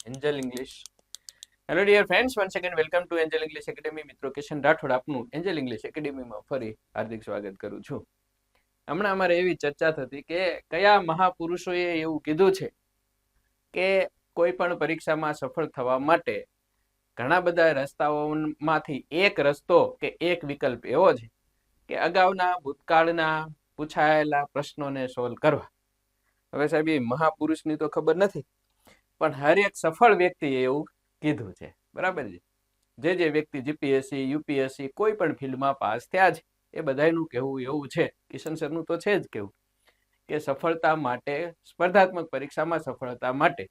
Angel English. Hello dear friends, one second welcome to angel English academy. મિત્રો કિશન રાઠોડ આપનું Angel English એકેડેમીમાં ફરી હાર્દિક સ્વાગત કરું છું. હમણાં અમારે એવી ચર્ચા થતી કે કયા મહાપુરુષોએ એવું કીધું છે કે કોઈ પણ પરીક્ષામાં સફળ થવા માટે ઘણા બધા રસ્તાઓમાંથી એક રસ્તો કે એક વિકલ્પ એવો છે કે અગાઉના ભૂતકાળના પૂછાયેલા પ્રશ્નોને સોલ્વ કરવા. હવે સાહેબ એ મહાપુરુષની તો ખબર નથી, પણ હર એક સફળ વ્યક્તિએ એવું કીધું છે. બરાબર છે. જે વ્યક્તિ જીપીએસસી યુપીએસસી કોઈ પણ ફિલ્ડમાં પાસ થયા છે એ બધાનું કહેવું એવું છે, કિશન સરનું તો છે જ કેવું, કે સફળતા માટે, સ્પર્ધાત્મક પરીક્ષામાં સફળતા માટે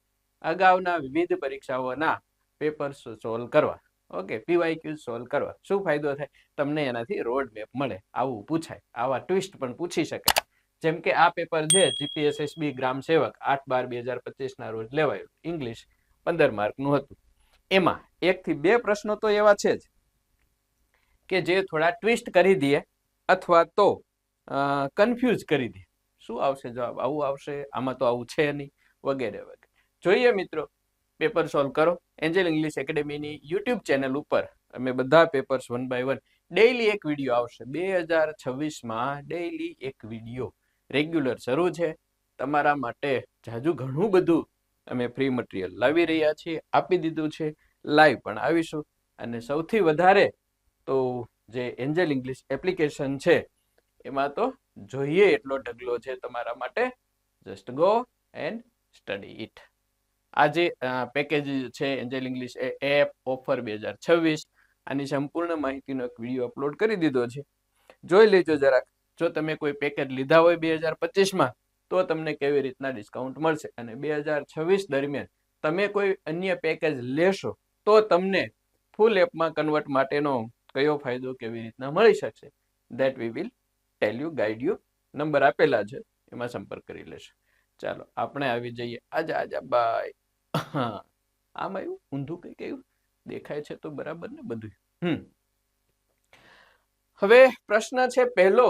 અગાઉના વિવિધ પરીક્ષાઓના પેપર્સ સોલ્વ કરવા. ઓકે, પીવાયક્યુ સોલ્વ કરવા. શું ફાયદો થાય? તમને એનાથી રોડ મેપ મળે. આવું પૂછાય, આવા ટ્વિસ્ટ પણ પૂછી શકે. જેમ કે આ પેપર છે જીપીએસએસબી ગ્રામ સેવક 8/12/2025 ના રોજ લેવાયું. ઇંગ્લિશ 15 માર્કનું હતું. એમાં 1 થી 2 પ્રશ્નો તો એવા છે જ કે જે થોડા ટ્વિસ્ટ કરી દે અથવા તો કન્ફ્યુઝ કરી દે. શું આવશે જવાબ? આવું આવશે, આમાં તો આવું છે નહીં, વગેરે વગેરે. જોઈએ મિત્રો, પેપર સોલ્વ કરો. એન્જલ ઇંગ્લિશ એકેડેમીની યુટ્યુબ ચેનલ ઉપર અમે બધા પેપર્સ 1 બાય 1 ડેઈલી એક વિડીયો આવશે. 2026માં ડેઈલી એક વિડીયો રેગ્યુલર શરૂ છે. તમારા માટે જાજુ ઘણું બધું અમે ફ્રી મટીરિયલ લાવી રહ્યા છીએ, આપી દીધું છે, લાઈવ પણ આવીશું. અને સૌથી વધારે તો જે એન્જલ ઇંગ્લિશ એપ્લિકેશન છે એમાં તો જોઈએ એટલો ઢગલો છે તમારા માટે. Just go and study it. આ જે પેકેજ છે એન્જલ ઇંગ્લિશ એપ ઓફર 2026, આની સંપૂર્ણ માહિતીનો એક વિડીયો અપલોડ કરી દીધો છે, જોઈ લેજો જરાક. જો તમે કોઈ પેકેજ લીધા હોય 2025માં તો તમને કેવી રીતના ડિસ્કાઉન્ટ મળશે, અને 2026 દરમિયાન તમે કોઈ અન્ય પેકેજ લેશો તો તમને ફૂલ એપમાં કન્વર્ટ માટેનો કયો ફાયદો કેવી રીતના મળી શકશે, that we will tell you, guide you. Number આપેલા છે, એમાં સંપર્ક કરી લેશો. ચાલો આપણે આવી જઈએ. આજા બાય. આમ આવ્યું ઊંધું કઈ કયું દેખાય છે તો બરાબર ને બધું. હવે પ્રશ્ન છે પહેલો.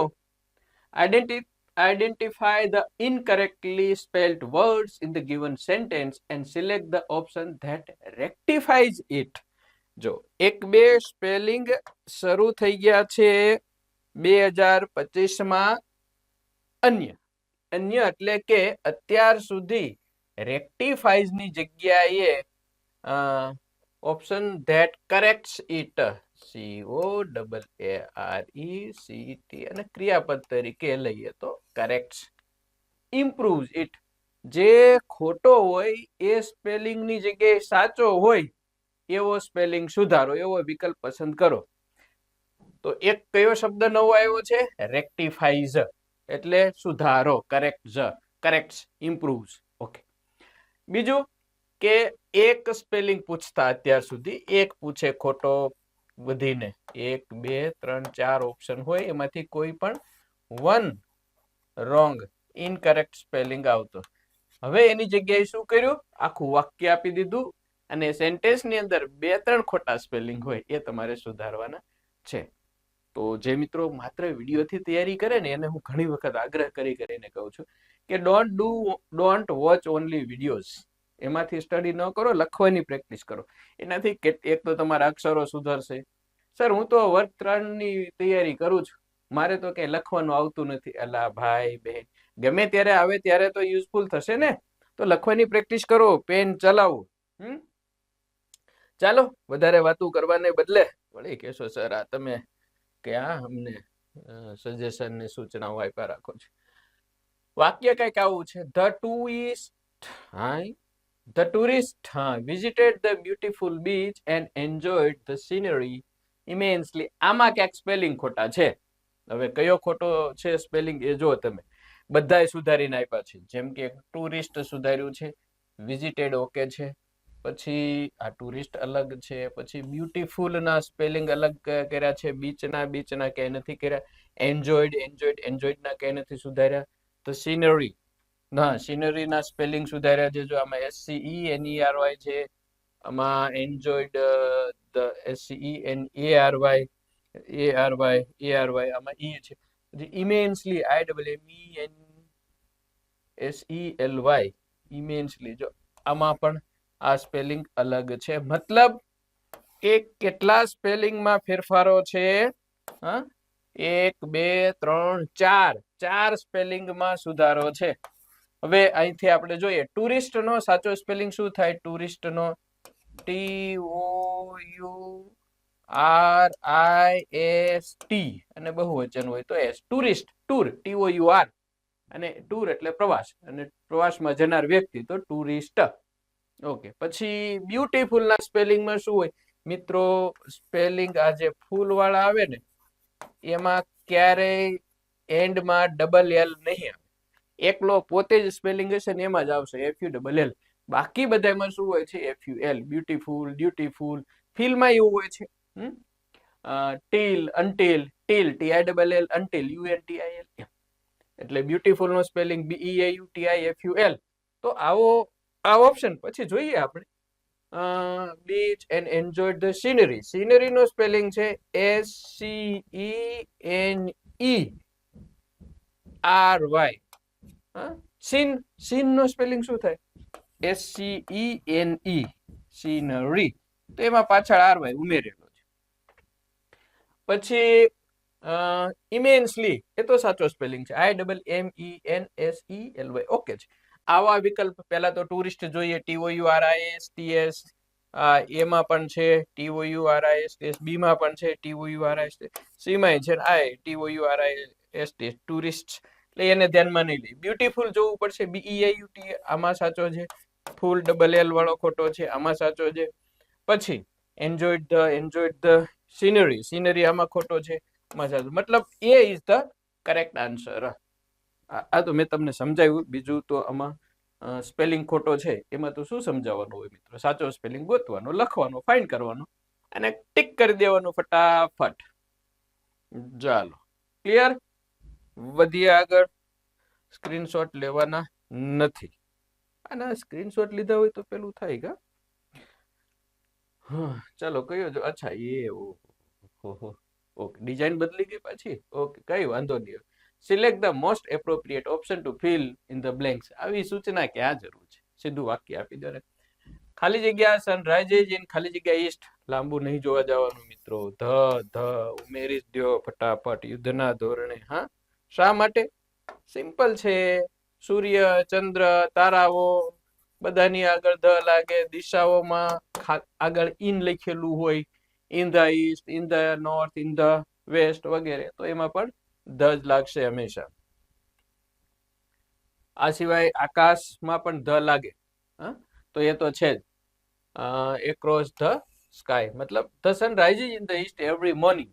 Identify the incorrectly spelled words in the given sentence and select the option that rectifies it. જો 1-2 સ્પેલિંગ શરૂ થઈ ગયા છે 2025માં. અન્ય એટલે કે અત્યાર સુધી રેક્ટિફાઈઝ ની જગ્યાએ ઓપ્શન ધેટ કરેક્ટ્સ ઇટ, COARECT, અને ક્રિયાપદ તરીકે લઈએ તો કરેક્ટ્સ. ઇમ્પ્રુવ્સ ઇટ, જે ખોટો હોય એ સ્પેલિંગ ની જગ્યાએ સાચો હોય એવો સ્પેલિંગ સુધારો, એવો વિકલ્પ પસંદ કરો. તો એક કયો શબ્દ નવો આવ્યો છે? રેક્ટિફાઈઝ, એટલે સુધારો. કરેક્ટ્સ, ઇમ્પ્રુવ્સ. ઓકે. બીજું કે એક સ્પેલિંગ પૂછતા અત્યાર સુધી, એક પૂછે ખોટો વધીને 1 2 3 4 ઓપ્શન હોય, એમાંથી કોઈ પણ 1 રોંગ, ઇનકરેક્ટ સ્પેલિંગ આવતો. હવે એની જગ્યાએ શું કર્યું? આખું વાક્ય આપી દીધું, અને સેન્ટેન્સની અંદર 2-3 ખોટા સ્પેલિંગ હોય એ તમારે સુધારવાના છે. તો જે મિત્રો માત્ર વિડીયોથી તૈયારી કરે ને એને હું ઘણી વખત આગ્રહ કરીને કહું છું કે ડોન્ટ વોચ ઓનલી વિડીયોઝ. એમાંથી સ્ટડી ન કરો, લખવાની પ્રેક્ટિસ કરો. એનાથી એક તો તમારા અક્ષરો સુધરશે. સર, હું તો વર્ગ 3ની તૈયારી કરું છું, મારે તો કઈ લખવાનું આવતું નથી. અલા ભાઈ બહેન, ગમે ત્યારે આવે ત્યારે તો યુઝફુલ થશે ને. તો લખવાની પ્રેક્ટિસ કરો, પેન ચલાવો. ચાલો, વધારે વાતું કરવાને બદલે વળી કહેશો સર આ તમે ક્યાં અમને સજેશન ને સૂચનાઓ આપ્યા રાખો છો. વાક્ય કઈક આવું છે. The tourist visited the beautiful beach and enjoyed the scenery immensely. આમાં ક્યાંક સ્પેલિંગ ખોટા છે. હવે કયો ખોટો છે સ્પેલિંગ એ જો તમે. બધાય સુધારીને આપ્યા છે. જેમ કે ટુરિસ્ટ સુધાર્યું છે, વિઝિટેડ ઓકે છે, પછી આ ટુરિસ્ટ અલગ છે, પછી બ્યુટીફુલ ના સ્પેલિંગ અલગ કર્યા છે, બીચના ક્યાંય નથી કર્યા, એન્જોયડ ના ક્યાંય નથી સુધાર્યા. તો સીનરી ના સ્પેલિંગ સુધાર્યા છે. જો આમાં SCENERY છે, આમાં એન્જોયડ SCENARY આમાં E છે. પછી ઇમેન્સલી IMMENSELY ઇમેન્સલી. જો આમાં પણ આ સ્પેલિંગ અલગ છે, મતલબ કે કેટલા સ્પેલિંગમાં ફેરફારો છે? હા, 1 2 3 4 સ્પેલિંગમાં સુધારો છે. હવે અહીંથી આપણે જોઈએ ટુરિસ્ટ નો સાચો સ્પેલિંગ શું થાય? ટુરિસ્ટ નો TOURIST અને બહુવચન હોય તો S. ટુરિસ્ટ, ટૂર TOUR, અને ટૂર એટલે પ્રવાસ, અને પ્રવાસમાં જનાર વ્યક્તિ તો ટુરિસ્ટ. ઓકે, પછી બ્યુટીફુલ ના સ્પેલિંગમાં શું હોય મિત્રો? સ્પેલિંગ આ જે ફૂલ વાળા આવે ને એમાં ક્યારેય એન્ડમાં ડબલ એલ નહીં આવે. એકલો પોતે જ સ્પેલિંગ હશે ને એમાં જ આવશે FULL. બાકી બધામાં શું હોય છે? FUL. બ્યુટીફુલ, ડ્યુટીફુલ. ફીલમાં એવું હોય છે. Till, until, till TILL, until UNTIL. એટલે બ્યુટીફુલ નો સ્પેલિંગ BEAUTIFUL. તો આવો ઓપ્શન. પછી જોઈએ આપણે beach and enjoyed the scenery. Scenery નો સ્પેલિંગ છે SCENERY. સીન નો સ્પેલિંગ શું થાય? SCENE, scenery. તો એમાં પાછળ RY ઉમેરેલો છે. પછી ઇમેન્સલી, એ તો સાચો સ્પેલિંગ છે, IMMENSELY. ઓકે છે. આવા વિકલ્પ પહેલા તો ટુરિસ્ટ જોઈએ, TOURISTS. એમાં પણ છે TOURISTS, બી માં પણ છે TOURISTS, સી માં છે TOURISTS, ટુરિસ્ટ. એટલે એને ધ્યાનમાં નહીં લઈ. બ્યુટીફુલ જોવું પડશે, BEAUT, આમાં સાચો છે. ફૂલ ડબલ એલ વાળો ખોટો છે, આમાં સાચો છે. પછી એન્જોયડ ધ સીનરી, સીનરી આમાં ખોટો છે, આમાં સાચો. મતલબ એ ઇઝ ધ કરેક્ટ આન્સર. આ તો મેં તમને સમજાવ્યું. બીજું તો આમાં સ્પેલિંગ ખોટો છે એમાં તો શું સમજાવવાનું હોય મિત્રો? સાચો સ્પેલિંગ ગોતવાનો, લખવાનો, ફાઇન્ડ કરવાનો અને ટિક કરી દેવાનું ફટાફટ. ચાલો, ક્લિયર? વધીએ આગળ. સ્ક્રીનશોટ લેવાના નથી. આના સ્ક્રીનશોટ લીધા હોય તો પેલું થાય કા? ચાલો, કયો જો? અચ્છા, એ ઓકે, ડિઝાઇન બદલી ગઈ પાછી. ઓકે, કઈ વાંધો નહીં. Select the most appropriate option to fill in the blanks. આવી સૂચના ક્યાં જરૂર છે? સીધું વાક્ય આપી દો. ખાલી જગ્યા સનરાઇઝિસ ઇન ખાલી જગ્યા ઈસ્ટ. લાંબુ નહીં જોવા જવાનું મિત્રો. ધ ઉમેરી દો ફટાફટ યુદ્ધના ધોરણે. હા, શા માટે? સિમ્પલ છે. સૂર્ય, ચંદ્ર, તારાઓ બધાની આગળ ધ લાગે. દિશાઓમાં આગળ ઇન લખેલું હોય, in the east, in the north, in the west વગેરે, તો એમાં પણ ધ જ લાગશે હંમેશા. આ સિવાય આકાશમાં પણ ધ લાગે. તો એ તો છે જ. એક્રોસ ધ સ્કાય, મતલબ the sun rises in the east every morning.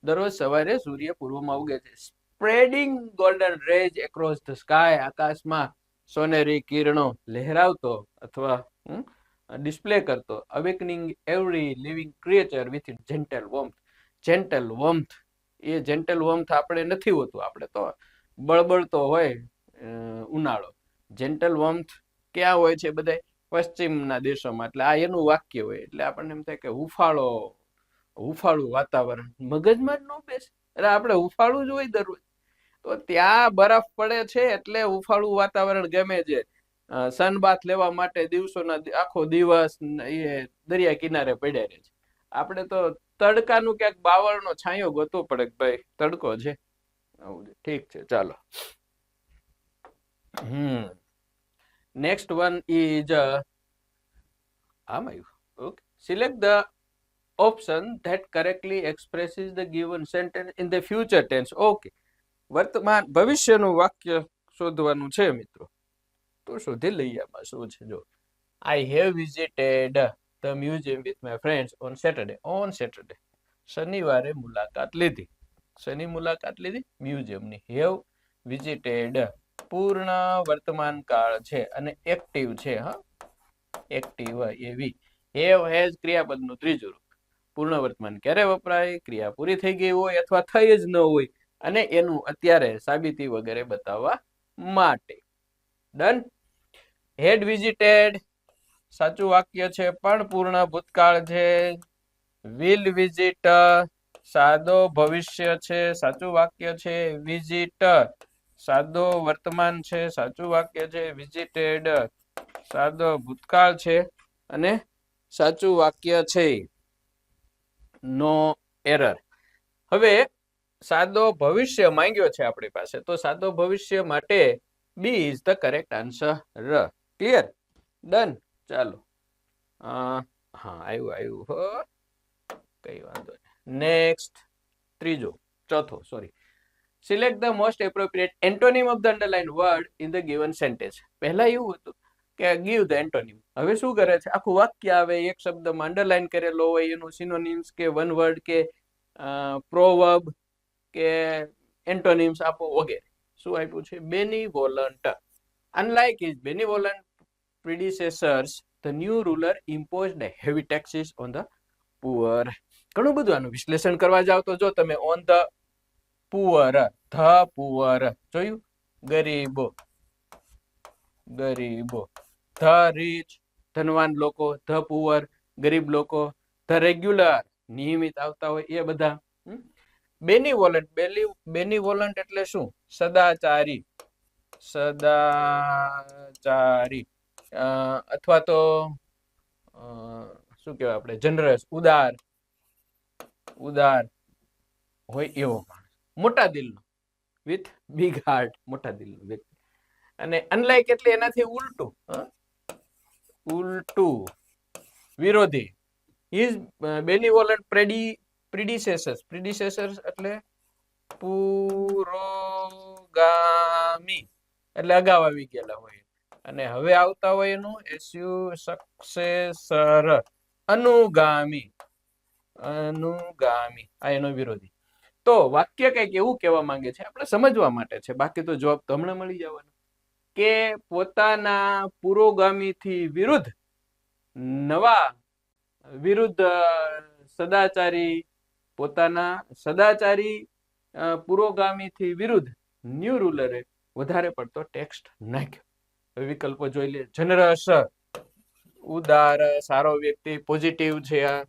દરરોજ સવારે સૂર્ય પૂર્વમાં ઉગે છે. Spreading golden rays across the sky. આકાશમાં સોનેરી કિરણો લહેરાવતો અથવા ડિસ્પ્લે કરતો. Awakening every living creature with gentle warmth. Gentle warmth, એ જેન્ટલ વોર્મથ આપણે નથી હોતું. આપણે તો બળબળતો હોય ઉનાળો. જેન્ટલ વોર્મથ ક્યાં હોય છે? બધા પશ્ચિમના દેશોમાં. એટલે આ એનું વાક્ય હોય. એટલે આપણને એમ થાય કે હુફાળું વાતાવરણ. મગજમાં જ ન બેસે. એટલે આપણે હુફાળું જ હોય દરરોજ. તો ત્યાં બરફ પડે છે એટલે હુફાળું વાતાવરણ ગમે છે. સનબાથ લેવા માટે દિવસોના આખો દિવસ એ દરિયા કિનારે પડ્યા રહે છે. આપણે તો તડકાનું ક્યાંક બાવળનો છાંયો ગોતવો પડે કે ભાઈ તડકો છે. ઠીક છે, ચાલો. Next one is okay. Select the option that correctly expresses the given sentence in the future tense. Okay. વર્તમાન ભવિષ્યનું વાક્ય શોધવાનું છે મિત્રો. તો શોધી લઈએ. આમાં શું છે જો. I have visited the museum with my friends on Saturday. On Saturday. શનિવારે મુલાકાત લીધી. શનિ મુલાકાત લીધી મ્યુઝિયમની. have visited પૂર્ણ વર્તમાન કાળ છે અને એક્ટિવ છે. હા, એક્ટિવ એવી. હેવ હેઝ ક્રિયાપદનું ત્રીજું રૂપ. પૂર્ણ વર્તમાન ક્યારે વપરાય? ક્રિયા પૂરી થઈ ગઈ હોય અથવા થઈ જ ન હોય અને એનું અત્યારે સાબિતી વગેરે બતાવવા માટે. ડન. હેડ વિઝિટેડ સાચું વાક્ય છે પણ પૂર્ણ ભૂતકાળ છે. વિલ વિઝિટ સાદો ભવિષ્ય છે, સાચું વાક્ય છે. વિઝિટ સાદો વર્તમાન છે, સાચું વાક્ય છે. વિઝિટેડ સાદો ભૂતકાળ છે અને સાચું વાક્ય છે. નો એરર. હવે સાદો ભવિષ્ય માંગ્યો છે આપણી પાસે, તો સાદો ભવિષ્ય માટે B is the correct answer. Clear? Done. ચાલો, હા આવ્યું હો, કઈ વાંધો નહીં. નેક્સ્ટ, ચોથો sorry. Select the most appropriate antonym of the underline word in the given sentence. પહેલા એવું હતું કે ગીવ ધ એન્ટોનિમ. હવે શું કરે છે, આખું વાક્ય આવે, એક શબ્દમાં અંડરલાઇન કરેલો હોય એનું સિનોનિમ્સ કે વન વર્ડ કે પ્રોવર્બ કે એન્ટોનિમ્સ આપો વગેરે. શું આપ્યું છે? Benevolent. Unlike his benevolent predecessors, the new ruler imposed heavy taxes on the poor. ઘણું બધું આનું વિશ્લેષણ કરવા જાવ તો જો તમે on the poor, the poor જોયું, ગરીબો, ધ રીચ ધનવાન લોકો, ધ પુઅર ગરીબ લોકો, ધ રેગ્યુલર નિયમિત આવતા હોય એ બધા. બેનિવોલન્ટ એટલે શું? સદાચારી, અથવા તો શું કહેવાય આપણે, જનરસ, ઉદાર હોય એવો માણસ, મોટા દિલનો, વિથ બિગ હાર્ટ, મોટા દિલનો વ્યક્તિ. અને અનલાઇક એટલે એનાથી ઉલટું, વિરોધી. હિઝ બેનિવોલન્ટ પ્રેડિસેસર્સ એટલે પુરોગામી, એટલે અગાઉ આવી ગયેલા હોય, અને હવે આવતા હોય એનું સક્સેસર, અનુગામી, આ એનો વિરોધી. તો વાક્ય કઈક એવું કહેવા માંગે છે, આપણે સમજવા માટે છે, બાકી તો જવાબ તો હમણાં મળી જવાનો, કે પોતાના પુરોગામીથી વિરુદ્ધ સદાચારી, પોતાના સદાચારી પુરોગામીથી વિરુદ્ધ ન્યૂ રૂલરે વધારે પડતો ટેક્સ નાખ્યો. વિકલ્પો જોઈ લે. જનરસ, ઉદાર, સારો વ્યક્તિ, પોઝિટિવ છે, આ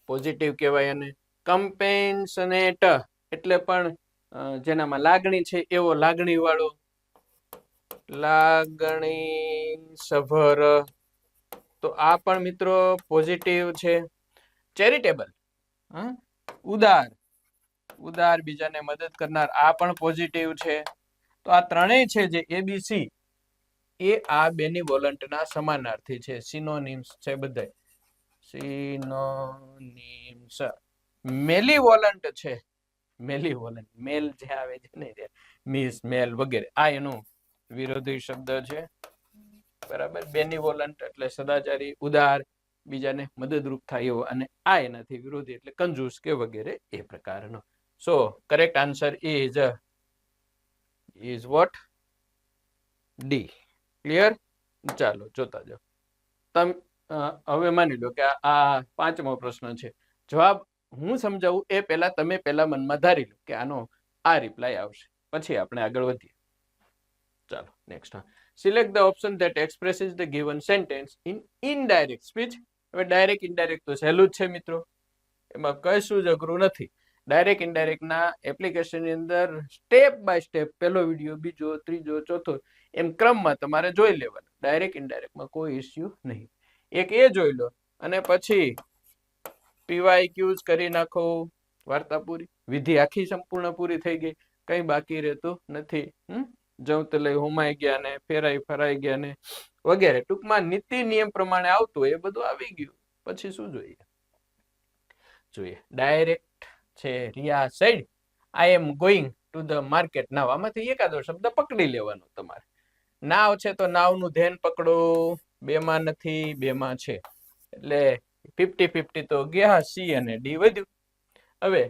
પોઝિટિવ કહેવાય. અને કમ્પેન્સનેટ એટલે પણ જેનામાં લાગણી છે એવો, લાગણી વાળો, લાગણી સભર, તો આ પણ મિત્રો પોઝિટિવ છે. ચેરિટેબલ, ઉદાર, બીજાને મદદ કરનાર, આ પણ પોઝિટિવ છે. તો આ ત્રણેય છે જે એબીસી એ આ બેનિવોલન્ટના સમાનાર્થી છે, સિનોનિમ્સ છે બધા. સિનોનિમ્સ. મેલિવોલન્ટ છે, મેલિવોલન્ટ, મેલ જે આવે છે ને, મિસ, મેલ વગેરે, આ એનું વિરોધી શબ્દ છે. બરાબર. બેનિવોલન્ટ એટલે સદાચારી, ઉદાર, બીજાને મદદરૂપ થાય એવો, અને આ એનાથી વિરોધી એટલે કંજૂસ કે વગેરે એ પ્રકારનો. So correct answer is what? D. Clear? ચાલો જોતા જાઓ. હવે માની લો કે આ પાંચમો પ્રશ્ન છે. જવાબ હું સમજાવું એ પહેલા તમે પહેલા મનમાં ધારી લો કે આનો આ રિપ્લાય આવશે, પછી આપણે આગળ વધીએ. ચાલો next. Select the option that expresses the given sentence in indirect speech. હવે ડાયરેક્ટ ઇનડાયરેક્ટ તો સહેલું જ છે મિત્રો, એમાં કશું જ અઘરું નથી. ડાયરેક્ટ ઇનડાયરેક્ટ ના એપ્લિકેશન ની અંદર સ્ટેપ બાય સ્ટેપ, પહેલો વિડીયો, બીજો, ત્રીજો, ચોથો, એમ ક્રમમાં તમારે જોઈ લેવાનું. ડાયરેક્ટ ઇનડાયરેક્ટમાં કોઈ ઇસ્યુ નહીં. એક એ જોઈ લો અને પછી PYQs કરી નાખો, વાર્તા પૂરી, વિધિ આખી સંપૂર્ણ પૂરી થઈ ગઈ, કઈ બાકી રહેતું નથી. જવું તો લઈ હોમાઈ ગયા ને, ફરાઈ ગયા ને વગેરે. ટૂંકમાં નીતિ નિયમ પ્રમાણે આવતું એ બધું આવી ગયું. પછી શું જોઈએ? ડાયરેક્ટ છે. Riya said I am going to the market now. આમાંથી એકાદો શબ્દ પકડી લેવાનો તમારે. નાવ છે તો નાવનું ધ્યાન પકડો, બેમાં નથી, બેમાં છે, એટલે 50-50 તો ગયા. સી અને ડી વધ્યું. હવે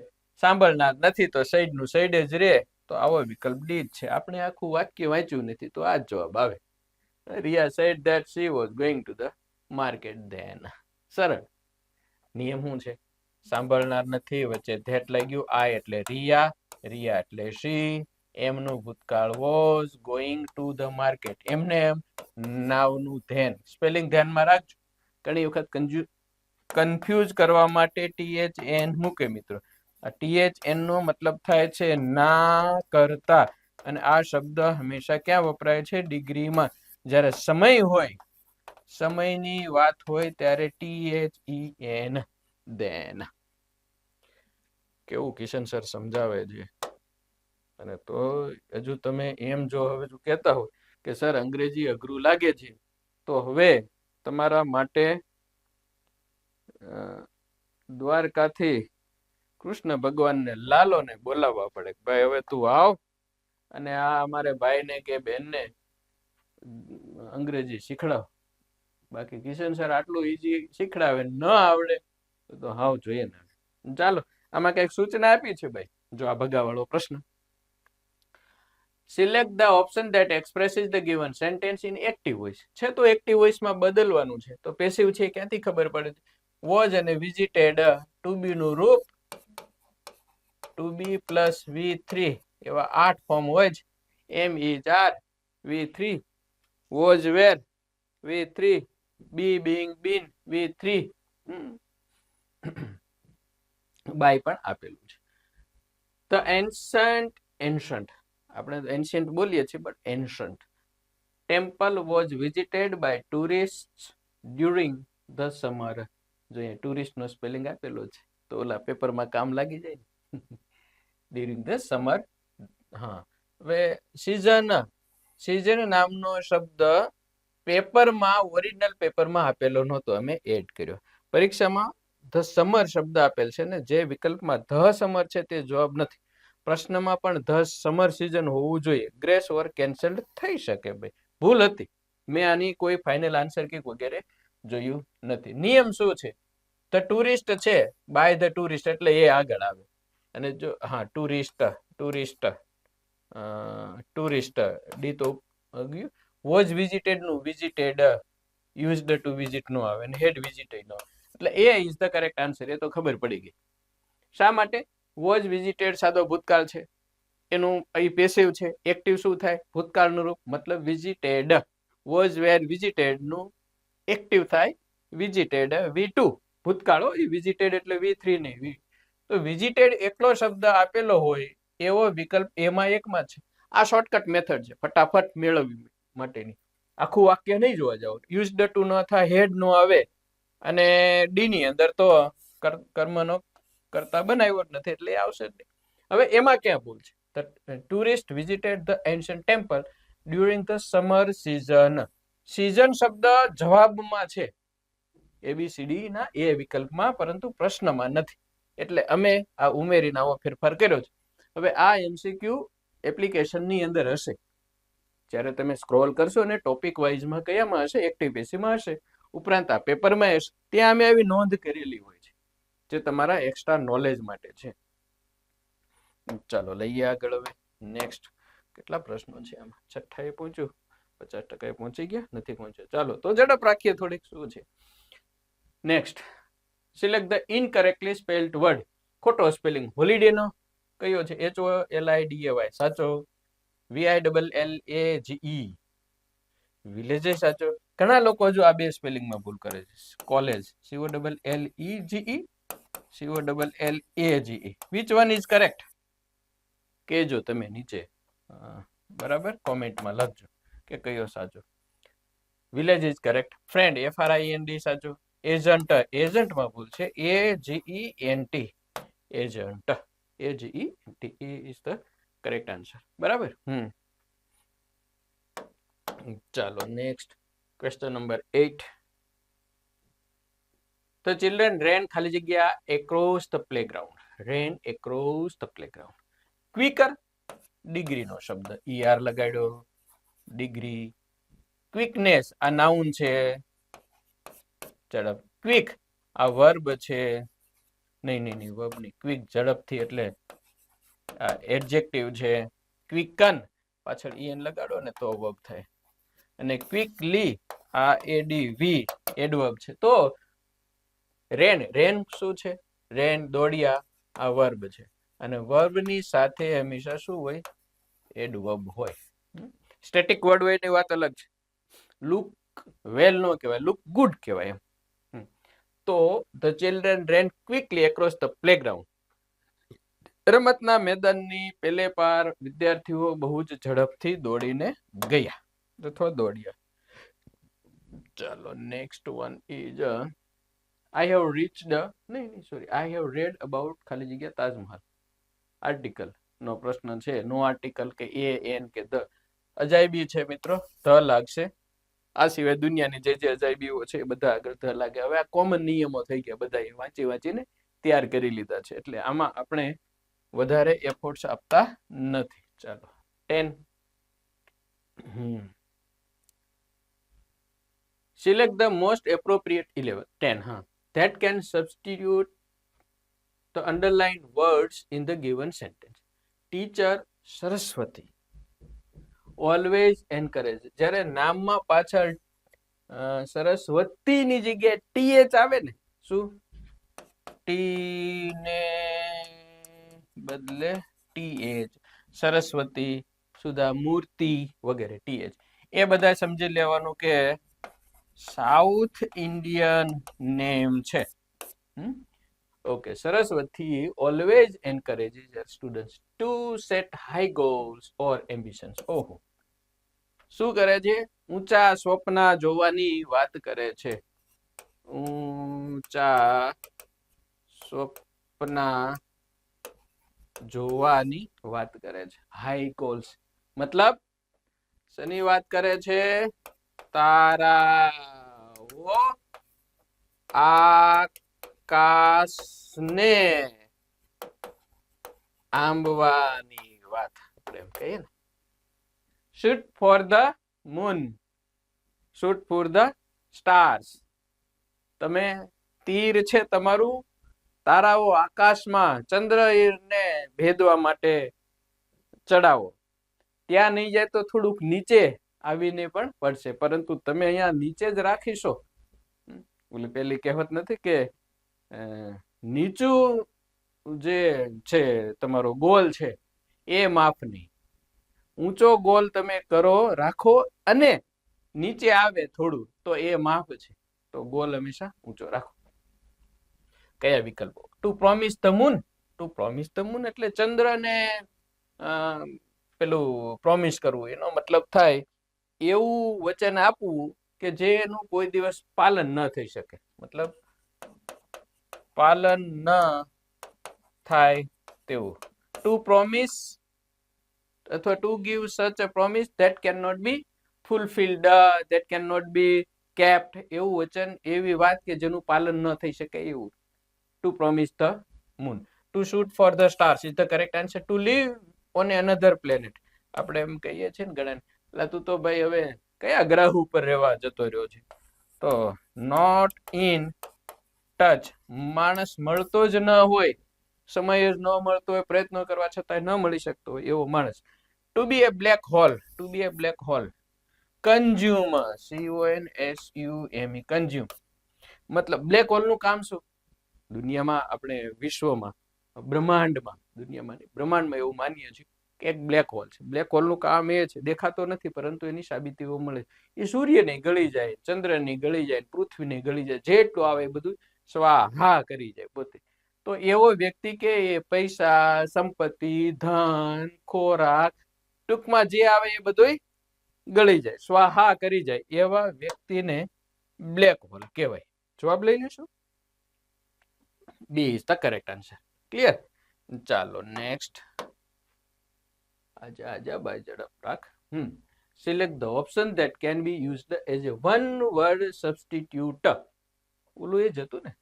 સાંભળનાર નથી તો સાઈડ નું સાઈડ જ રે, તો આવો વિકલ્પ ડી જ છે. આપણે આખું વાક્ય વાંચ્યું નથી તો આ જ જવાબ આવે. Riya said that she was going to the market then. સરળ નિયમ શું છે? સાંભળનાર નથી, વચ્ચે ધેટ લાગ્યું, આ એટલે રિયા, રિયા એટલે શી, એમનું ભૂતકાળ was, going to the market, એમને એમ, નાવનું ધેન. સ્પેલિંગ ધ્યાનમાં રાખજો, ઘણી વખત કન્ફ્યુઝ કરવા માટે THN મૂકે મિત્રો. આ THN નો મતલબ થાય છે ના કરતા, અને આ શબ્દ હંમેશા ક્યાં વપરાય છે? ડિગ્રીમાં. જ્યારે સમય હોય, સમયની વાત હોય ત્યારે THEN then. કેવું કિશન સર સમજાવે છે. અને તો હજુ તમે એમ જો હવે કહેતા હોય કે સર અંગ્રેજી અઘરું લાગે છે, તો હવે તમારા માટે દ્વારકાથી કૃષ્ણ ભગવાનને લાલોને બોલાવવા પડે, ભાઈ હવે તું આવ અને આ અમારે ભાઈને કે બેનને અંગ્રેજી શીખડાવ. બાકી કિશન સર આટલું ઈઝી શીખડાવે, ન આવડે તો હાવ જોઈએ ને. ચાલો આમાં કઈક સૂચના આપી છે ભાઈ, જો આ ભગાવાળો પ્રશ્ન. Select the option that expresses the given sentence in active voice. છે તો એક્ટિવ વોઇસમાં બદલવાનું છે, તો પેસિવ છે ક્યાંથી ખબર પડે? વોઝ અને વિઝિટેડ ટુ બી નું રૂપ ટુ બી પ્લસ V3 એવા 8 ફોર્મ હોય છે. Am is are V3, was were V3, be being been V3, by પણ આપેલું છે. ધ એન્શન્ટ આપણે એન્શન્ટ બોલીએ છીએ, but ancient temple was visited by tourist during the summer. જો અહીંયા ટુરિસ્ટ નો સ્પેલિંગ આપેલો છે તો ઓલા પેપરમાં કામ લાગી જાય ને. During the summer. હા, હવે સિઝન નામનો શબ્દ પેપરમાં, ઓરિજિનલ પેપરમાં આપેલો નહોતો, અમે એડ કર્યો. પરીક્ષામાં ધ સમર શબ્દ આપેલ છે ને, જે વિકલ્પમાં ધ સમર છે તે જવાબ નથી. પ્રશ્નમાં પણ ધ સમર સિઝન હોવું જોઈએ. ગ્રેસ ઓર કેન્સલ્ડ થઈ શકે ભાઈ, ભૂલ હતી. મેં આની કોઈ ફાઇનલ આન્સર કે વગેરે જોયું નથી. નિયમ શું છે? ધ ટુરિસ્ટ છે, બાય ધ ટુરિસ્ટ એટલે એ આગળ આવે. અને જો હા ટુરિસ્ટ ડી તો ગયું. વોઝ વિઝિટેડ નું વિઝિટેડ, યુઝડ ટુ વિઝિટ નો આવે, અને હેડ વિઝિટેડ નો આવે. એટલે એ ઇઝ ધ કરેક્ટ આન્સર. એ તો ખબર પડી ગઈ. શા માટે? વોઝ વિઝિટેડ સાદો ભૂતકાળ છે, એનું અહીં પેસિવ છે. એક્ટિવ શું થાય? ભૂતકાળનું રૂપ, મતલબ વિઝિટેડ. વોઝ વેર વિઝિટેડ નું એક્ટિવ થાય વિઝિટેડ V2, ભૂતકાળો. એ વિઝિટેડ એટલે V3 નહીં. તો વિઝિટેડ એકલો શબ્દ આપેલો હોય એવો વિકલ્પ એમાં એકમાં છે. આ શોર્ટકટ મેથડ છે ફટાફટ મેળવવી માટેની. આખું વાક્ય નહીં જોવા જાવ. યુઝડ ટુ ન થાય, હેડ નો આવે, અને ડી ની અંદર તો કર્મનો કરતા બનાવ્યો જ નથી, એટલે આવશે જ નહીં. હવે એમાં ક્યાં ભૂલ છે? Tourist visited the ancient temple during the summer season. Season શબ્દ જવાબમાં છે, ABCD ના એ વિકલ્પમાં, પરંતુ પ્રશ્નમાં નથી. એટલે અમે આ ઉમેરીને આવો ફેરફાર કર્યો છે. હવે આ MCQ એપ્લિકેશનની અંદર હશે. જ્યારે તમે સ્ક્રોલ કરશો ને ટોપિક વાઇઝમાં કયામાં હશે? એક્ટિવ પેસિવમાં હશે. ઉપરાંત આ પેપરમાં હશે. ત્યાં અમે આવી નોંધ કરેલી હોય છે, જે તમારા એક્સ્ટ્રા નોલેજ માટે છે. ચાલો લઈએ આગળ. હવે નેક્સ્ટ કેટલા પ્રશ્નો છે આમાં? 6 પહોંચ્યું, 50% પહોંચી ગયા નથી પહોંચ્યા. ચાલો તો ઝડપ રાખીએ થોડીક. શું છે next? Select the incorrectly spelled word. ખોટો સ્પેલિંગ. હોલિડે નો કયો છે? HOLIDAY સાચો. VILLAGE વિલેજ સાચો. ઘણા લોકો હજુ આ બે સ્પેલિંગમાં ભૂલ કરે છે. College COLLEGE which one is correct? કેજો તમે નીચે, બરાબર, કોમેન્ટમાં લખજો કે કયો સાચો. Village is correct. Friend FRIEND સાચો. એજન્ટ, એજન્ટમાં ભૂલ છે. AGENT agent, AGENT is the correct answer. બરાબર. ચાલો next question number 8. The children ran ખાલી જગ્યા across the playground. Ran across the playground. Quicker, degree નો શબ્દ, ER લગાડ્યો, ડિગ્રી. ક્વિકનેસ આ નાઉન છે, ઝડપ. ક્વિક આ વર્બ છે, નહીં વર્બ નહીં, ક્વિક ઝડપથી એટલે આ એડજેક્ટિવ છે. ક્વિકન પાછળ EN લગાડો ને તો વર્બ થાય. અને ક્વિકલી આ ADV એડવર્બ છે. તો રેન, રેન શું છે? રેન દોડ્યા, આ વર્બ છે. અને વર્બની સાથે હંમેશા શું હોય? એડવર્બ હોય. સ્ટેટિક વર્ડ હોય એની વાત અલગ છે. લુક વેલ નો કહેવાય, લુક ગુડ કહેવાય એમ. તો the children rain quickly across the playground. રમતના મેદાનની પેલે પાર વિદ્યાર્થીઓ બહુ જ ઝડપથી દોડીને ગયા અથવા દોડ્યા. ચાલો next one is I have reached નહીં sorry I have read about ખાલી જગ્યા તાજમહલ આર્ટિકલ નો પ્રશ્ન છે. નો આર્ટિકલ કે એ એન કે ધ અજાયબી છે મિત્રો, ધ લાગશે. આ સિવાય દુનિયાની જે અજાયબીઓ છે એ બધા આગળ ધ લાગે. હવે આ કોમન નિયમો થઈ ગયા, બધા વાંચી વાંચીને તૈયાર કરી લીધા છે, એટલે આમાં આપણે વધારે એફર્ટ્સ આપતા નથી. ચાલો 10. Select the most appropriate 11. 10. That can substitute the underlined words in the given sentence. Teacher Saraswati always encourage. જ્યારે નામમાં પાછળ સરસ્વતીની જગ્યાએ ટીએચ આવે ને, શું ટી ને બદલે ટીએચ, સરસ્વતી, સુધા, મૂર્તિ વગેરે ટીએચ, એ બધા સમજી લેવાનું કે સાઉથ ઇન્ડિયન નેમ છે. Okay, Saraswati always encourages her students to set high goals or ambitions. ઓહો, શું કરે છે? ઊંચા સ્વપ્ન જોવાની વાત કરે છે. ઊંચા સ્વપ્ન જોવાની વાત કરે છે. હાઈ ગોલ્સ મતલબ શેની વાત કરે છે? તારાઓ આકાશને આંબવાની વાત આપણે એમ કહીએ ને. Shoot for the moon, shoot for the stars. તમે તીર છે તમારું તારાઓ આકાશમાં ચંદ્રને ભેદવા માટે ચડાવો. ત્યાં નહીં જાય તો થોડુંક નીચે આવીને પણ પડશે, પરંતુ તમે અહીંયા નીચે જ રાખીશો. ઓલી પેલી કહેવત નથી કે નીચું જે છે તમારો ગોલ છે એ માફ નહીં, ઊંચો ગોલ તમે કરો રાખો અને નીચે આવે થોડું તો એ માફ છે. તો ગોલ હંમેશા ઊંચો રાખો. કયા વિકલ્પો? To promise the moon. To promise the moon એટલે ચંદ્રને પેલું પ્રોમિસ કરવું, એનો મતલબ થાય એવું વચન આપવું કે જેનું કોઈ દિવસ પાલન ન થઈ શકે, મતલબ પાલન ન થાય તેવું. ટુ પ્રોમિસ અથવા to give such a promise that can not be fulfilled, that can not be kept, એવું વચન, એવી વાત કે જેનું પાલન ન થઈ શકે એવું. To promise the moon. To shoot for the stars is the correct answer. To live on another planet. આપણે એમ કહીએ છીએ ને ઘણા, એટલે તું તો ભાઈ હવે કયા ગ્રહ ઉપર રહેવા જતો રહ્યો છે? તો નોટ ઇન ટચ, માણસ મળતો જ ન હોય, સમય જ ન મળતો હોય, પ્રયત્નો કરવા છતાંય ન મળી શકતો હોય એવો માણસ. To be a black hole. To be a black hole. Consume, CONSUME, consume મતલબ બ્લેક હોલ નું કામ શું? દુનિયામાં આપણે વિશ્વમાં બ્રહ્માંડમાં, દુનિયામાં બ્રહ્માંડમાં એવું માનીએ છીએ કે એક બ્લેક હોલ છે. બ્લેક હોલ નું કામ એ છે, દેખાતો નથી પરંતુ એની સાબિતીઓ મળે. એ સૂર્યને ગળી જાય, ચંદ્રની ગળી જાય, પૃથ્વીને ગળી જાય, જેટલું આવે એ બધું સ્વાહા કરી જાય પોતે. તો એવો વ્યક્તિ કે એ પૈસા, સંપત્તિ, ધન, ખોરાક, ટૂંકમાં જે આવે એ બધું ગળી જાય, સ્વાહા કરી જાય, એવા વ્યક્તિને બ્લેક હોલ કહેવાય. જવાબ લઈ લેશો. B is the correct answer. Clear? ચાલો નેક્સ્ટ. આજા બાય ઝડપ રાખ. Select the option that can be used as a one word substitute. ઓલું એ જ હતું ને,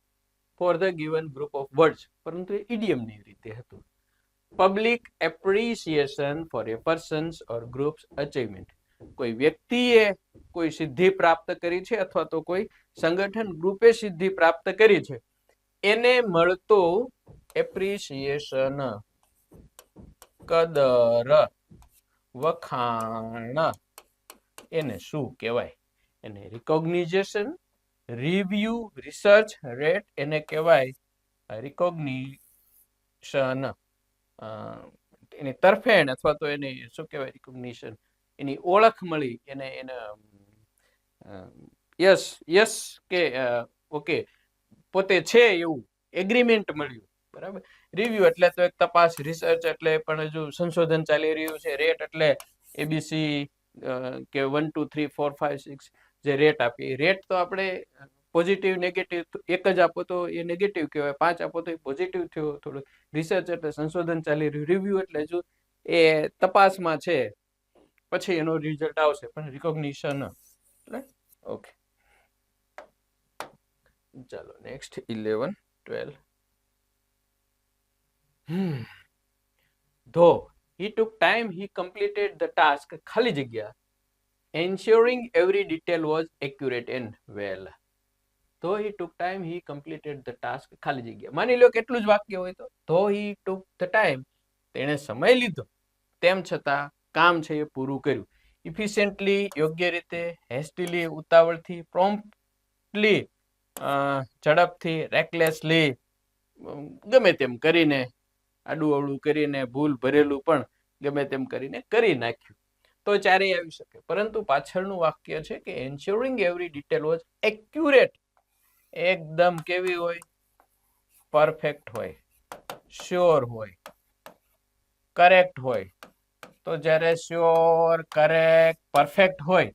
for the given group of words, પરંતુ એ idiom ની રીતે હતું. Public appreciation for a person's or group's achievement. કોઈ વ્યક્તિએ કોઈ સિદ્ધિ પ્રાપ્ત કરી છે અથવા તો કોઈ સંગઠન ગ્રુપે સિદ્ધિ પ્રાપ્ત કરી છે, એને મળતો એપ્રિસિએશન, કદર, વખાણ, એને શું કહેવાય? એને રિકોગ્નિઝેશન, રિવ્યુ, રિસર્ચ, રેટ, એને કહેવાય રિકોગ્નિશન. એની તરફેણ અથવા તો એની શું કહેવાય? રિકોગ્નિશન, એની ઓળખ મળી, એને યસ યસ કે ઓકે પોતે છે એવું એગ્રીમેન્ટ મળ્યું, બરાબર. રિવ્યુ એટલે તો એક તપાસ, રિસર્ચ એટલે પણ હજુ સંશોધન ચાલી રહ્યું છે, રેટ એટલે ABC કે 1 2 3 4 5 6 જે રેટ આપીએ, રેટ તો આપણે પોઝિટિવ નેગેટિવ એક જ આપો તો એ નેગેટિવ કહેવાય, 5 આપો તો એ પોઝિટિવ થયો. થોડું રિસર્ચ એટલે સંશોધન ચાલી રહ્યું, રિવ્યુ એટલે જો એ તપાસમાં છે, પછી એનો રિઝલ્ટ આવશે, પણ રિકોગ્નિશન. ઓકે, ચાલો next 11 12. Though he took time, he completed the task, ખાલી જગ્યા, ensuring every detail was accurate and well. Though he took time, he completed the task, ખાલી જગ્યા. માની લો કેટલું જ વાક્ય હોય તો though he took the time, તેણે સમય લીધો, તેમ છતાં કામ છે એ પૂરું કર્યું. ઇફિશિયન્ટલી, યોગ્ય રીતે, હેસ્ટીલી, ઉતાવળથી, પ્રોમ્પ્ટલી, ઝડપથી, રેકલેસલી, ગમે તેમ કરીને, આડું અવળું કરીને, ભૂલ ભરેલું પણ ગમે તેમ કરીને કરી નાખ્યું, તો ચારેય આવી શકે. પરંતુ પાછળનું વાક્ય છે કે એન્શ્યોરિંગ એવરી ડિટેલ વોઝ એક્યુરેટ, એકદમ કેવી હોય? પરફેક્ટ હોય, શ્યોર હોય, કરેક્ટ હોય. તો જ્યારે શ્યોર, કરેક્ટ, પરફેક્ટ હોય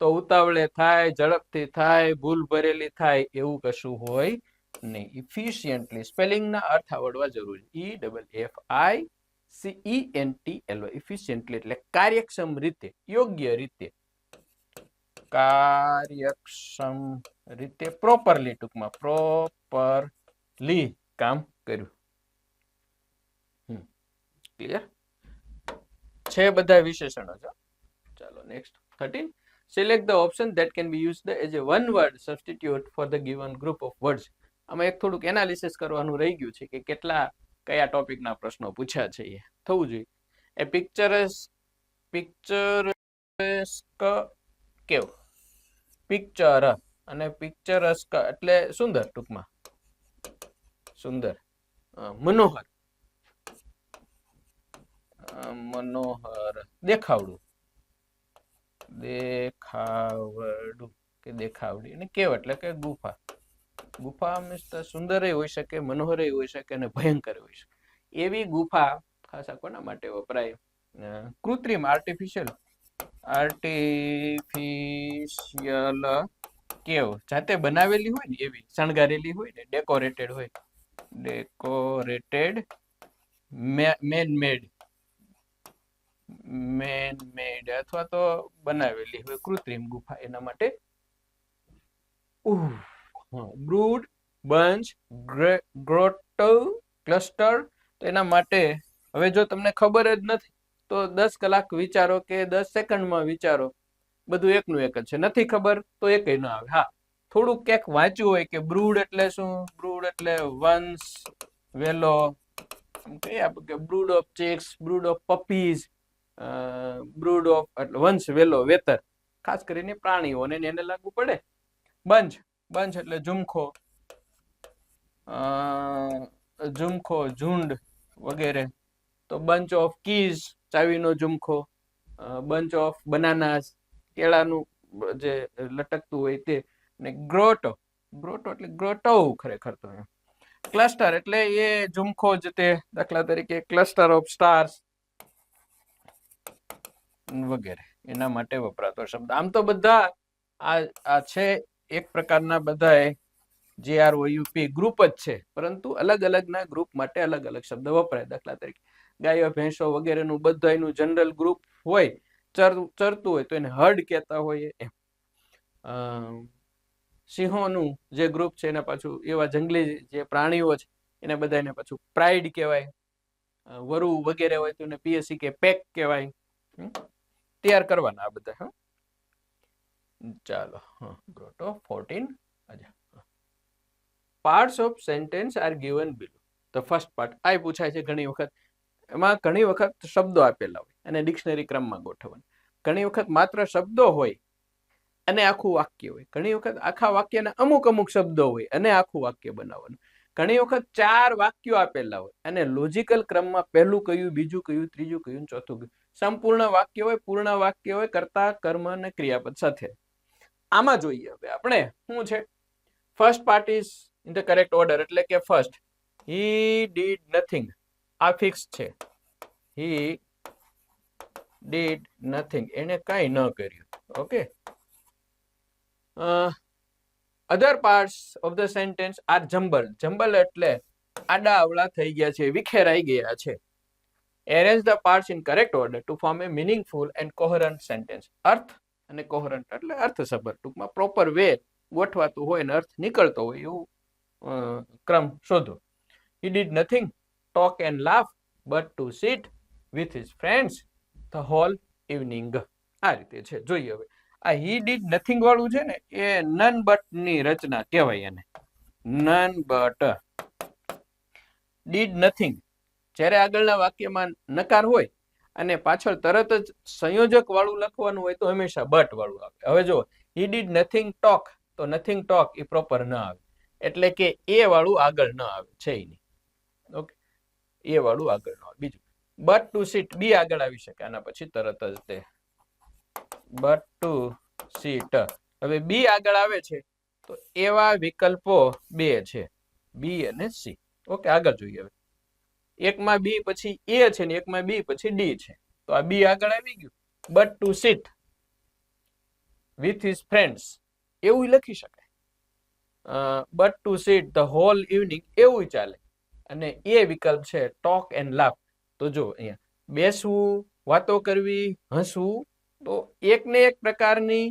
તો ઉતાવળે થાય, ઝડપથી થાય, ભૂલ ભરેલી થાય એવું કશું હોય નહીં. ઇફિશિયન્ટલી, સ્પેલિંગના અર્થ આવડવા જરૂરી. EFFICIENTLY, ઇફિશિયન્ટલી એટલે કાર્યક્ષમ રીતે, યોગ્ય રીતે, કાર્યક્ષમ રીતે, પ્રોપરલી, ટૂંકમાં પ્રોપરલી કામ કર્યું. ક્લિયર છે? બધા વિશેષણો છે. ચાલો next 13. Select the option that can be used as a one word substitute for the given group of words. આમાં એક થોડુંક એનાલિસિસ કરવાનું રહી ગયું છે કે કેટલા કયા ટોપિકના પ્રશ્નો પૂછ્યા છે, એ થવું જોઈએ. એ પિક્ચરસ્ક કેવું? પિક્ચર અને પિક્ચરસ્ક એટલે સુંદર, ટૂંકમાં સુંદર, મનોહર, મનોહર, દેખાવડું, દેખાવડું કે દેખાવડી. અને કેવ એટલે કે ગુફા. ગુફા મીન્સ સુંદર હોઈ શકે, મનોહર હોઈ શકે અને ભયંકર હોઈ શકે. એવી ગુફા ખાસ કોના માટે વપરાય? કૃત્રિમ, આર્ટિફિશિયલ, આર્ટિફિશિયલ કેવ, જાતે બનાવેલી હોય ને એવી, શણગારેલી હોય ને, ડેકોરેટેડ હોય, ડેકોરેટેડ, મેન મેડ અથવા તો બનાવેલી હોય, કૃત્રિમ ગુફા. એના માટે બ્રૂડ, બંચ, ગ્રોટો, ક્લસ્ટર. તો એના માટે હવે જો તમને ખબર જ નથી તો 10 કલાક વિચારો કે 10 સેકન્ડમાં વિચારો, બધું એકનું એક જ છે. નથી ખબર તો એ કઈ ના આવે. હા, થોડુંક ક્યાંક વાંચ્યું હોય કે બ્રૂડ એટલે શું? બ્રૂડ એટલે વંશ, વેલો, બ્રૂડ ઓફ ચિક્સ, બ્રૂડ ઓફ પપીઝ, બ્રૂડ ઓફ એટલે વંશ, વેલો, વેતર, ખાસ કરીને પ્રાણીઓને એને લાગુ પડે. બંચ, બંચ એટલે ઝુમખો, ઝુમખો, ઝુંડ વગેરે. તો બંચ ઓફ કીઝ, ચાવીનો ઝુમખો, બંચ ઓફ બનાનાસ, કેળાનું જે લટકતું હોય તે. ને ગ્રોટો, ગ્રોટો એટલે ગ્રોટો ખરેખર તો. ક્લસ્ટર એટલે એ ઝુમખો જ તે, દાખલા તરીકે ક્લસ્ટર ઓફ સ્ટાર્સ વગેરે. એના માટે વપરાતો શબ્દ. આમ તો બધા આ છે એક પ્રકારના બધા GROUP ગ્રુપ જ છે, પરંતુ અલગ અલગના ગ્રુપ માટે અલગ અલગ શબ્દ વપરાય. દાખલા તરીકે ગાયો, ભેંસો વગેરેનું બધાનું જનરલ ગ્રુપ હોય, ચરતું હોય તો એને હર્ડ કહેતા હોય. એમ સિંહોનું જે ગ્રુપ છે એને પાછું એવા જંગલી જે પ્રાણીઓ છે એને બધાને પાછું પ્રાઇડ કહેવાય. વરુ વગેરે હોય તો એને PSC કે પેક કહેવાય. તૈયાર કરવાના આ બધા. હા, ચાલો. ગ્રોટો 14. Parts of sentence are given below. The first part આ પૂછાય છે ઘણી વખત. એમાં ઘણી વખત શબ્દો આપેલા હોય અને ડિક્શનરી ક્રમમાં ગોઠવવાનું. ઘણી વખત માત્ર શબ્દો હોય અને આખું વાક્ય હોય. ઘણી વખત આખા વાક્યના અમુક શબ્દો હોય અને આખું વાક્ય બનાવવાનું. ઘણી વખત 4 વાક્યો આપેલા હોય અને લોજિકલ ક્રમમાં પહેલું કયું, બીજું કયું, ત્રીજું કયું, ચોથું કયું. સંપૂર્ણ વાક્ય હોય, પૂર્ણ વાક્ય હોય, કર્તા, કર્મ અને ક્રિયાપદ સાથે. આમાં જોઈએ હવે આપણે શું છે. First part is in the correct order, એટલે કે ફર્સ્ટ હી ડીડ નથિંગ, આ ફિક્સ છે. હી ડીડ નથિંગ, એને કઈ ન કર્યું. Okay, other parts of the sentence are jumble. Jumble એટલે આડા અવળા થઈ ગયા છે, વિખેરાઈ ગયા છે. Arrange the parts in correct order to form a meaningful and coherent sentence. અર્થ અને coherent એટલે અર્થસભર, ટૂંકમાં પ્રોપર વે ગોઠવાતું હોય ને અર્થ નીકળતો હોય એવું ક્રમ શોધો. He did nothing, talk and laugh, but to sit with his friends the whole evening. આ રીતે છે. જોઈએ હવે આ he did nothing વાળું છે ને એ none but ની રચના કહેવાય એને. none but did nothing. જ્યારે આગળના વાક્યમાં નકાર હોય અને પાછળ તરત જ સંયોજક વાળું લખવાનું હોય તો હંમેશા બટ વાળું આવે. હવે જો he did nothing talk તો nothing talk એ પ્રોપર ન આવે, એટલે કે એ વાળું આગળ ન આવે, છે નહીં. ઓકે, એ વાળું આગળ ન આવે. બીજું but to sit, બી આગળ આવી શકે આના પછી તરત જ તે but to sit. હવે બી આગળ આવે છે તો એવા વિકલ્પો બે છે, બી અને સી. ઓકે, આગળ જોઈએ. હવે એકમાં બી પછી એ છે ને એકમાં બી પછી ડી છે, તો આ બી આગળ આવી ગયું. but to sit with his friends એવું લખી શકાય. but to sit the whole evening એવું ચાલે. અને એ વિકલ્પ છે talk and laugh. તો જો અહીંયા બેસવું, વાતો કરવી, હસવું, તો એક ને એક પ્રકારની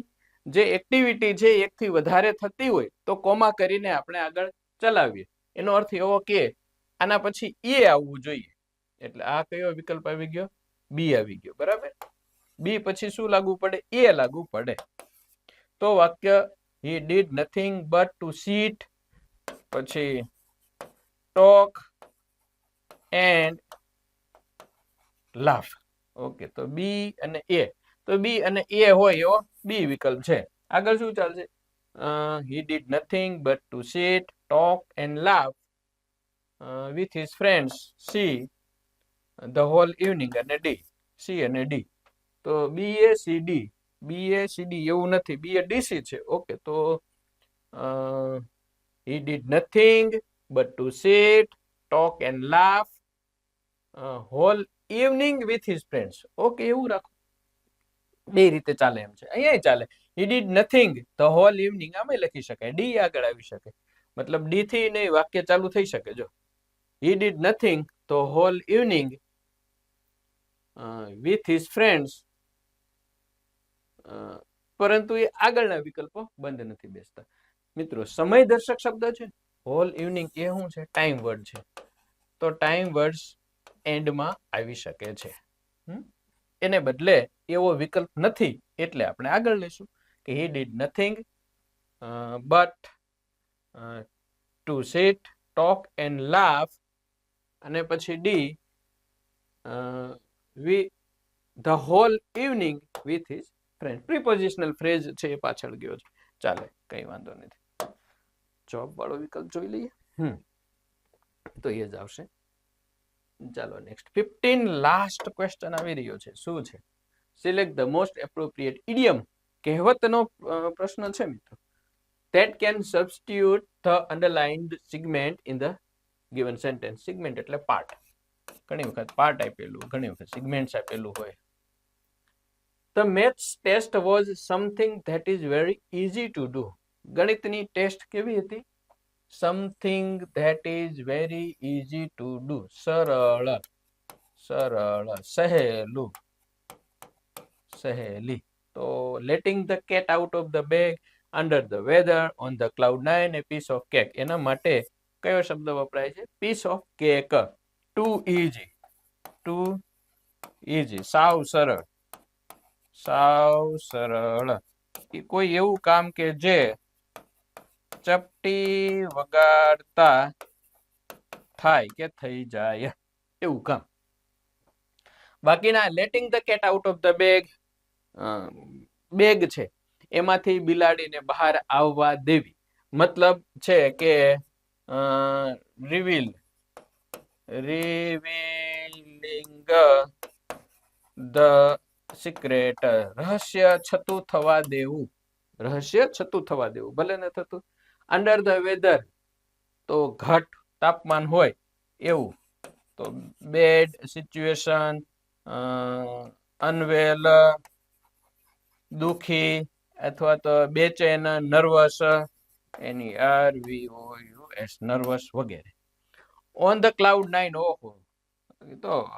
જે એક્ટિવિટી છે એકથી વધારે થતી હોય તો કોમા કરીને આપણે આગળ ચલાવીએ. એનો અર્થ એવો કે આના પછી એ આવવું જોઈએ. એટલે આ કયો વિકલ્પ આવી ગયો? બી આવી ગયો. બરાબર, બી પછી શું લાગુ પડે? એ લાગુ પડે. તો વાક્ય he did nothing but to sit, પછી talk and laugh. ઓકે, તો બી અને એ, તો બી અને એ હોય એવો બી વિકલ્પ છે. આગળ શું ચાલશે? he did nothing but to sit, talk and laugh with his friends C the whole evening. અને ડી, સી અને ડી. તો બી A C D, B A C D એવું નથી, બી એ ડીસી છે. ઓકે, તો he did nothing but to sit, talk and laugh whole evening with his friends. Okay, એવું રાખો, બે રીતે ચાલે એમ છે. અહીંયા ચાલે he did nothing the whole evening, આમાં લખી શકાય, ડી આગળ આવી શકે, મતલબ ડી થી નહીં વાક્ય ચાલુ થઈ શકે. જો he did nothing the whole evening with his friends, પરંતુ એ આગળના વિકલ્પો બંધ નથી બેસતા. મિત્રો, સમય દર્શક શબ્દ છે હોલ ઇવનિંગ, એ શું છે? ટાઈમ વર્ડ છે. તો ટાઈમ વર્ડ્સ એન્ડમાં આવી શકે છે. એને બદલે એવો વિકલ્પ નથી એટલે આપણે આગળ લઈશું કે he did nothing but to sit, talk and laugh, અને પછી D the whole evening with his friend. Prepositional phrase છે એ પાછળ ગયો છે. ચાલે, કઈ વાંધો નથી. જોબ વાળો વિકલ્પ જોઈ લઈએ. તો એ જ આવશે. ચાલો નેક્સ્ટ 15 લાસ્ટ ક્વેશ્ચન આવી રહ્યો છે. શું છે? Select the most appropriate idiom. કહેવતનો પ્રશ્ન છે મિત્રો. that can substitute the underlined segment in the given sentence. segment એટલે પાર્ટ. ઘણી વખત પાર્ટ આપેલું, ઘણી વખત સેગમેન્ટ્સ આપેલું હોય. The maths test was something that is very easy to do. ગણિતની ટેસ્ટ કેવી હતી? something that is very easy to do. સરળ, સરળ, સહેલું, સહેલી. તો letting the cat out of the bag, under the weather, on the cloud 9, a piece of cake. એના માટે કયો શબ્દ વપરાય છે? piece of cake. too easy, too easy, સાવ સરળ, સાવ સરળ. એ કોઈ એવું કામ કે જે ચપટી વગાડતા થાય કે થઈ જાય એવું કામ. બાકીના letting the cat out of the bag, bag છે એમાંથી બિલાડીને બહાર આવવા દેવી. મતલબ છે કે રિવીલિંગ ધ સિક્રેટ, રહસ્ય છતું થવા દેવું, રહસ્ય છતું થવા દેવું, ભલે ને થતું. અંડર ધ વેધર તો ઘટ તાપમાન હોય એવું. તો બેડ સિચ્યુએશન, અનવેલ દુખી, અથવા તો બેચેન, નર્વસ, NERVOUS, નર્વસ વગેરે. ઓન ધ ક્લાઉડ 9, ઓહો, તો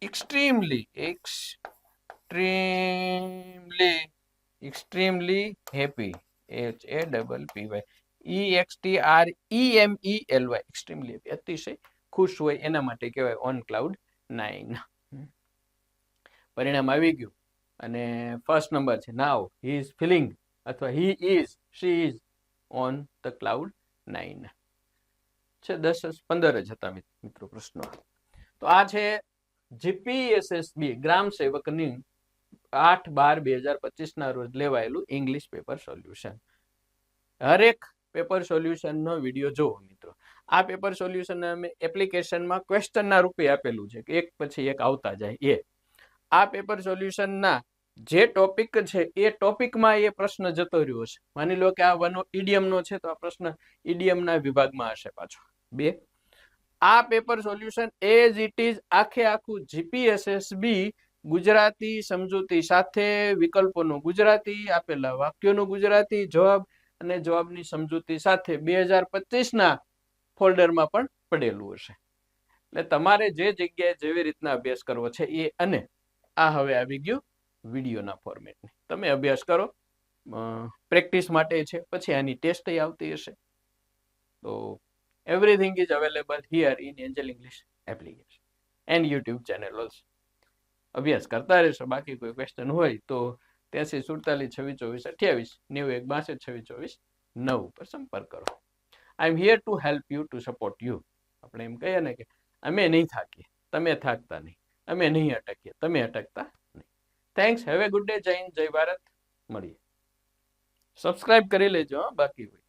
extremely happy, HAPPY, extremely happy, અતિશય ખુશ હોય એના માટે કહેવાય ઓન ક્લાઉડ 9. પરિણામ આવી ગયું અને ફર્સ્ટ નંબર છે. નાવ હી ઇઝ ફીલિંગ અથવા he is, she is on the cloud 9 છે. 10-15 જ હતા મિત્રો પ્રશ્નો. તો આ છે જીપીએસએસબી ગ્રામ સેવકની 8/12/2025 ના રોજ લેવાયેલું ઇંગ્લિશ પેપર સોલ્યુશન. હરેક પેપર સોલ્યુશન નો વિડીયો જોવો મિત્રો. આ પેપર સોલ્યુશન અમે એપ્લિકેશનમાં ક્વેશ્ચનના રૂપે આપેલું છે કે એક પછી એક આવતા જાય. આ પેપર સોલ્યુશનના જે ટોપિક છે એ ટોપિકમાં એ પ્રશ્ન જતો રહ્યો છે. માની લો કે આ ઇડિયમનો છે તો આ પ્રશ્ન ઇડિયમના વિભાગમાં હશે પાછો. 2, આ paper solution as it is આખે આખું જીપીએસએસબી ગુજરાતી સમજૂતી સાથે, વિકલ્પોનું ગુજરાતી, આપેલા વાક્યોનું ગુજરાતી, જવાબ અને જવાબની સમજૂતી સાથે 2025 ફોલ્ડરમાં પણ પડેલું હશે. એટલે તમારે જે જગ્યાએ જેવી રીતના અભ્યાસ કરવો છે એ, અને આ હવે આવી ગયું વિડીયોના ફોર્મેટની. તમે અભ્યાસ કરો, પ્રેક્ટિસ માટે છે, પછી આની ટેસ્ટ આવતી હશે. તો everything is available here in Angel English application and YouTube channel also. અભ્યાસ કરતા રહેશો. બાકી કોઈ ક્વેશ્ચન હોય તો 83-46-26-24-91-62-26-9 ઉપર સંપર્ક કરો. I am here to help you, to support you. આપણે એમ કહીએ ને કે અમે નહીં થાકીએ, તમે થાકતા નહીં, અમે નહીં અટકીએ, તમે અટકતા નહીં. Thanks. Have a good day. જય હિન્દ, જય ભારત. મળીએ. સબસ્ક્રાઇબ કરી લેજો બાકી હોય.